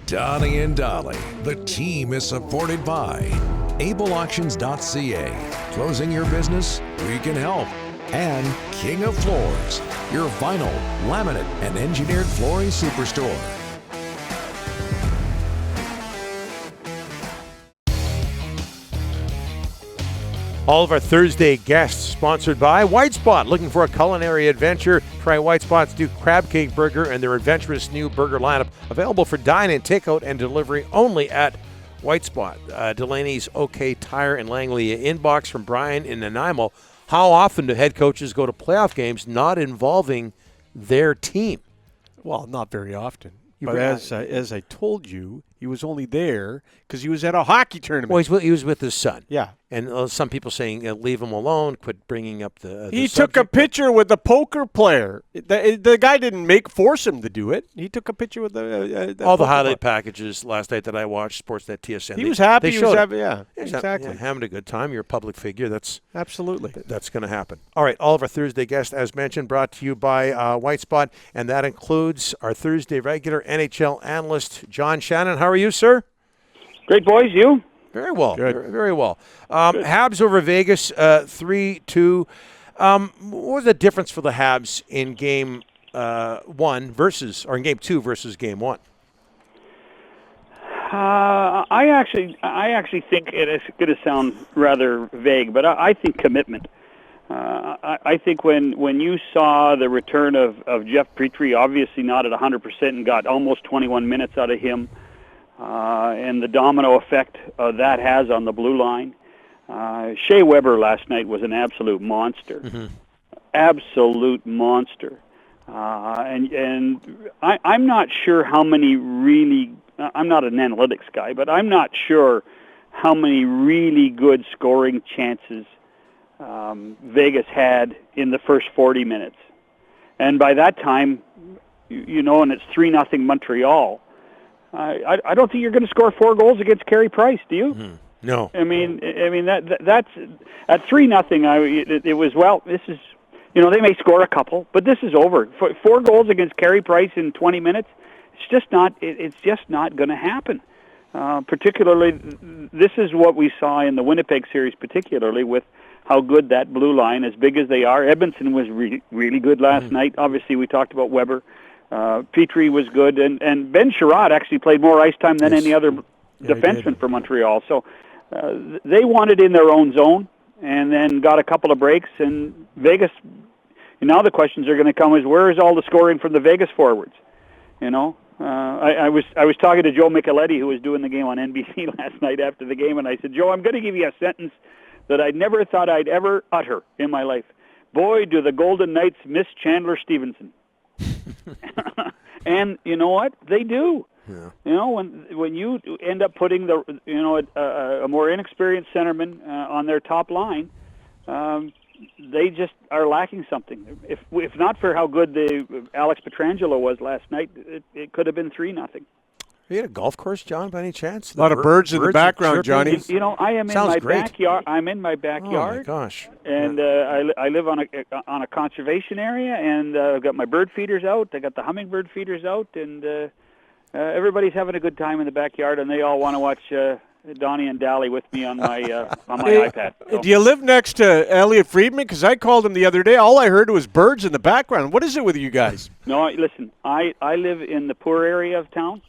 Donnie and Dolly. The team is supported by ableauctions.ca. Closing your business? We can help. And King of Floors, your vinyl, laminate, and engineered flooring superstore. All of our Thursday guests sponsored by White Spot. Looking for a culinary adventure? Try White Spot's new crab cake burger and their adventurous new burger lineup. Available for dine-in, takeout, and delivery only at White Spot. Delaney's OK Tire and Langley inbox from Brian in Nanaimo. How often do head coaches go to playoff games not involving their team? Well, not very often. But as I told you, he was only there because he was at a hockey tournament. Well, he was with his son. Yeah. And some people saying, leave him alone, quit bringing up the He subject. took a picture with the poker player. The guy didn't force him to do it. He took a picture with the all the highlight packages last night that I watched, Sportsnet TSN. He was happy. He was happy. Yeah, exactly. Having a good time. You're a public figure. That's absolutely. That's going to happen. All right. All of our Thursday guests, as mentioned, brought to you by White Spot, and that includes our Thursday regular NHL analyst John Shannon. How are you, sir? Great, boys. You? Very well. Good. Very well. Habs over Vegas, 3-2. What was the difference for the Habs in game in game 2 versus game 1? I actually think it is going to sound rather vague, but I think commitment. I think when you saw the return of Jeff Petrie, obviously not at 100% and got almost 21 minutes out of him, and the domino effect that has on the blue line. Shea Weber last night was an absolute monster. Mm-hmm. Absolute monster. And I'm not sure how many really, I'm not an analytics guy, but I'm not sure how many really good scoring chances Vegas had in the first 40 minutes. And by that time, and it's 3-0 Montreal, I don't think you're going to score 4 goals against Carey Price, do you? Mm-hmm. No. I mean that's at 3-0. It was, well, this is, they may score a couple, but this is over. 4 goals against Carey Price in 20 minutes. It's just not. It's just not going to happen. Particularly, this is what we saw in the Winnipeg series, particularly with how good that blue line, as big as they are. Edmondson was really, really good last night. Obviously, we talked about Weber. Petrie was good, and Ben Sherratt actually played more ice time than any other defenseman for Montreal. So they won it in their own zone, and then got a couple of breaks. And Vegas, now the questions are going to come is, where is all the scoring from the Vegas forwards? I was talking to Joe Micheletti, who was doing the game on NBC last night after the game, and I said, Joe, I'm going to give you a sentence that I never thought I'd ever utter in my life. Boy, do the Golden Knights miss Chandler Stevenson. And you know what? They do. Yeah. When you end up putting a more inexperienced centerman on their top line, they just are lacking something. If not for how good the Alex Pietrangelo was last night, it could have been 3-0. Are you at a golf course, John, by any chance? A lot of birds in the background, Johnny. I am in my backyard. I'm in my backyard. Oh my gosh! And I live on a conservation area, and I've got my bird feeders out. I got the hummingbird feeders out, and everybody's having a good time in the backyard, and they all want to watch Donnie and Dally with me on my iPad. So. Do you live next to Elliot Friedman? Because I called him the other day. All I heard was birds in the background. What is it with you guys? No, listen. I live in the poor area of town.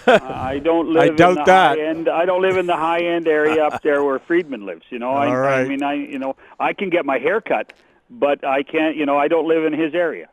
I don't live high end. I don't live in the high end area up there where Friedman lives. I can get my hair cut, but I can't. I don't live in his area.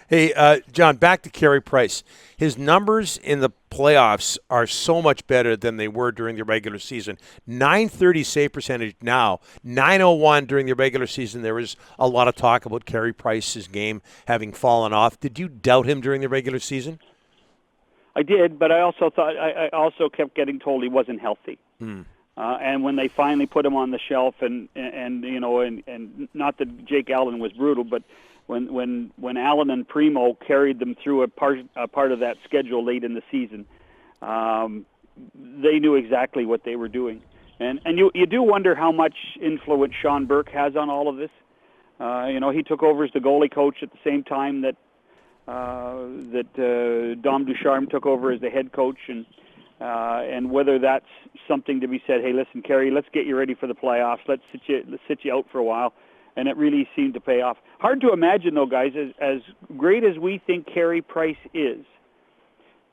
Hey, John, back to Carey Price. His numbers in the playoffs are so much better than they were during the regular season. .930 save percentage now, .901 during the regular season. There was a lot of talk about Carey Price's game having fallen off. Did you doubt him during the regular season? I did, but I also kept getting told he wasn't healthy. And when they finally put him on the shelf, and not that Jake Allen was brutal, but when Allen and Primo carried them through a part of that schedule late in the season, they knew exactly what they were doing. And you do wonder how much influence Sean Burke has on all of this. He took over as the goalie coach at the same time that that Dom Ducharme took over as the head coach, and whether that's something to be said. Hey, listen, Carey, let's get you ready for the playoffs. Let's sit you out for a while, and it really seemed to pay off. Hard to imagine, though, guys, as great as we think Carey Price is,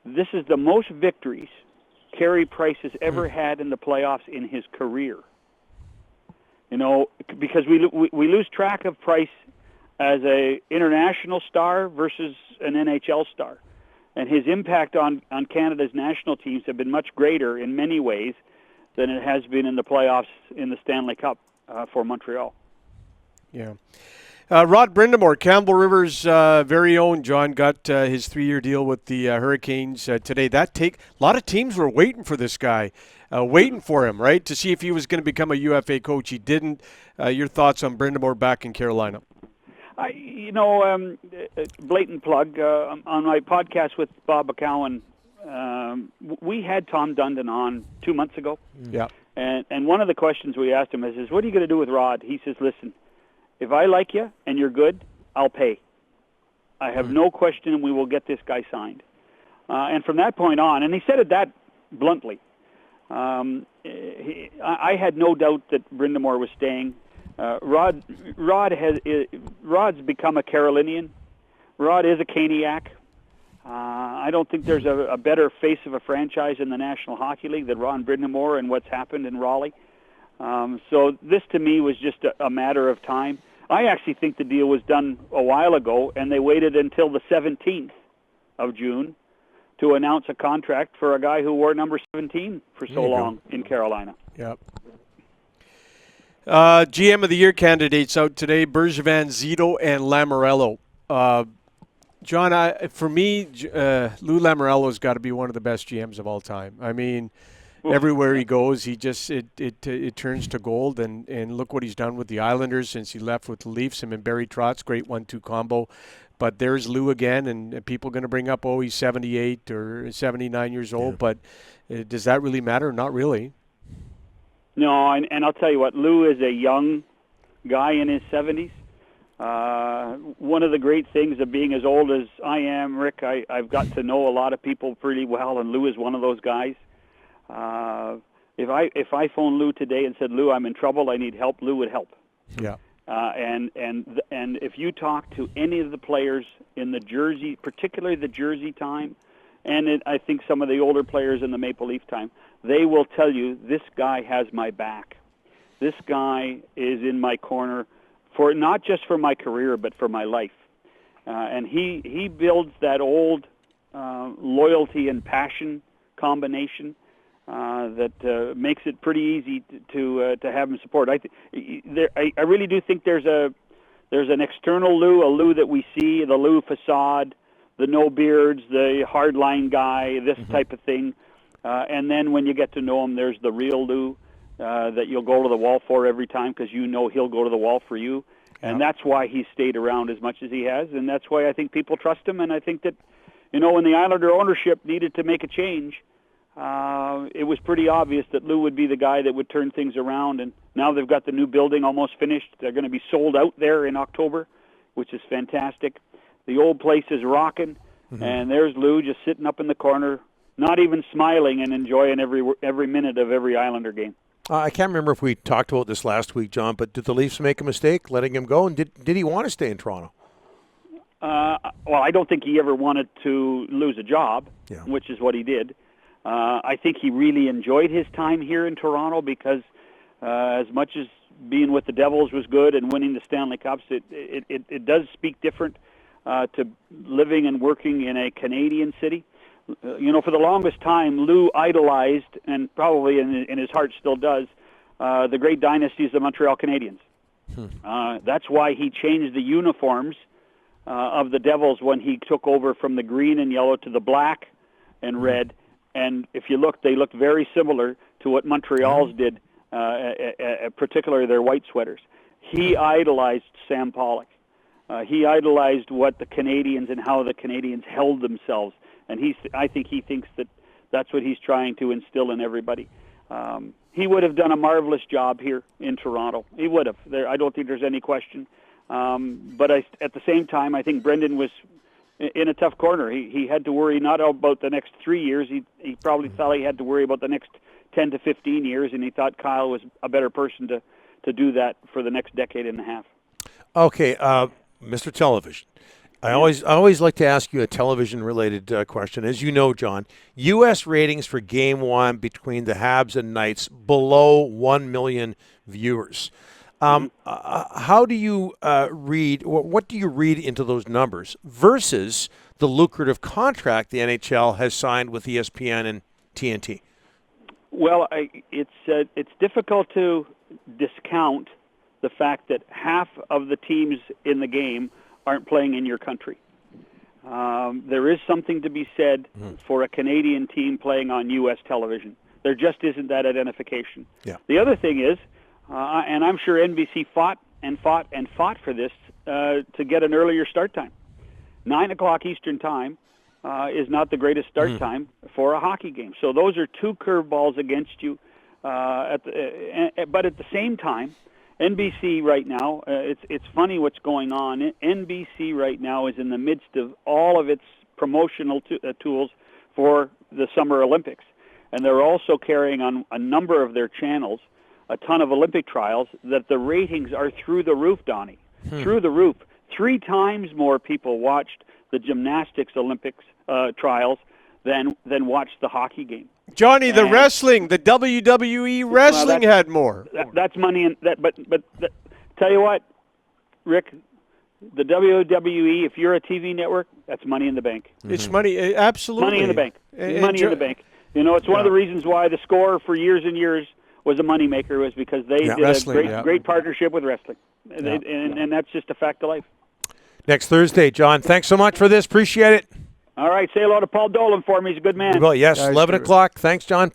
this is the most victories Carey Price has ever had in the playoffs in his career. You know, because we lose track of Price as a international star versus an NHL star. And his impact on Canada's national teams have been much greater in many ways than it has been in the playoffs in the Stanley Cup for Montreal. Yeah. Rod Brind'Amour, Campbell River's very own, John, got his 3-year deal with the Hurricanes today. A lot of teams were waiting for this guy, waiting for him, right, to see if he was going to become a UFA coach. He didn't. Your thoughts on Brind'Amour back in Carolina? Blatant plug, on my podcast with Bob McCowan, we had Tom Dundon on 2 months ago. Yeah. And one of the questions we asked him is, what are you going to do with Rod? He says, listen, if I like you and you're good, I'll pay. I have no question we will get this guy signed. And from that point on, and he said it that bluntly, I had no doubt that Brind'Amour was staying. Rod's become a Carolinian. Rod is a Caniac. I don't think there's a better face of a franchise in the National Hockey League than Ron Brind'Amour and what's happened in Raleigh. So this, to me, was just a matter of time. I actually think the deal was done a while ago, and they waited until the 17th of June to announce a contract for a guy who wore number 17 for so long in Carolina. Yep. GM of the Year candidates out today: Bergevin, Zito, and Lamoriello. John, for me, Lou Lamoriello's got to be one of the best GMs of all time. I mean, everywhere he goes, he just it turns to gold. And look what he's done with the Islanders since he left with the Leafs. Him and Barry Trotz, great 1-2 combo. But there's Lou again, and people are going to bring up, he's 78 or 79 years old. Yeah. But does that really matter? Not really. No, and I'll tell you what, Lou is a young guy in his 70s. One of the great things of being as old as I am, Rick, I've got to know a lot of people pretty well, and Lou is one of those guys. If I phoned Lou today and said, Lou, I'm in trouble, I need help, Lou would help. Yeah. And if you talk to any of the players in the Jersey, particularly the Jersey time, and I think some of the older players in the Maple Leaf time, they will tell you, this guy has my back. This guy is in my corner, for not just for my career, but for my life. And he builds that old loyalty and passion combination that makes it pretty easy to have him support. I really do think there's an external Lou, a Lou that we see, the Lou facade, the no beards, the hardline guy, this type of thing. And then when you get to know him, there's the real Lou that you'll go to the wall for every time because you know he'll go to the wall for you. And that's why he's stayed around as much as he has, and that's why I think people trust him. And I think that, when the Islander ownership needed to make a change, it was pretty obvious that Lou would be the guy that would turn things around. And now they've got the new building almost finished. They're going to be sold out there in October, which is fantastic. The old place is rocking, and there's Lou just sitting up in the corner, not even smiling and enjoying every minute of every Islander game. I can't remember if we talked about this last week, John, but did the Leafs make a mistake letting him go? And did he want to stay in Toronto? Well, I don't think he ever wanted to lose a job, which is what he did. I think he really enjoyed his time here in Toronto because as much as being with the Devils was good and winning the Stanley Cups, it does speak different to living and working in a Canadian city. For the longest time, Lou idolized, and probably in his heart still does, the great dynasties of the Montreal Canadiens. That's why he changed the uniforms of the Devils when he took over from the green and yellow to the black and red. And if you look, they looked very similar to what Montreal's did, particularly their white sweaters. He idolized Sam Pollock. He idolized what the Canadians and how the Canadians held themselves. And I think he thinks that that's what he's trying to instill in everybody. He would have done a marvelous job here in Toronto. He would have. I don't think there's any question. But at the same time, I think Brendan was in a tough corner. He had to worry not about the next 3 years. He probably thought he had to worry about the next 10 to 15 years, and he thought Kyle was a better person to do that for the next decade and a half. Okay, Mr. Television. I always like to ask you a television-related question. As you know, John, U.S. ratings for Game 1 between the Habs and Knights below 1 million viewers. How do you read? What do you read into those numbers versus the lucrative contract the NHL has signed with ESPN and TNT? Well, it's difficult to discount the fact that half of the teams in the game aren't playing in your country. There is something to be said for a Canadian team playing on U.S. television. There just isn't that identification. Yeah. The other thing is, and I'm sure NBC fought for this to get an earlier start time. 9 o'clock Eastern time is not the greatest start time for a hockey game. So those are two curveballs against you. But at the same time, NBC right now, it's funny what's going on. NBC right now is in the midst of all of its promotional tools for the Summer Olympics. And they're also carrying on a number of their channels a ton of Olympic trials that the ratings are through the roof, Donnie. Through the roof. 3 times more people watched the gymnastics Olympics trials than watched the hockey game. Johnny, the wrestling, the WWE wrestling had more. That's money in that, but tell you what, Rick, the WWE. If you're a TV network, that's money in the bank. It's money, absolutely. Money in the bank. Money in the bank. You know, it's one of the reasons why the Score for years and years was a moneymaker, was because they did a great partnership with wrestling, and that's just a fact of life. Next Thursday, John. Thanks so much for this. Appreciate it. All right, say hello to Paul Dolan for me. He's a good man. Well, yes, 11 o'clock. Thanks, John.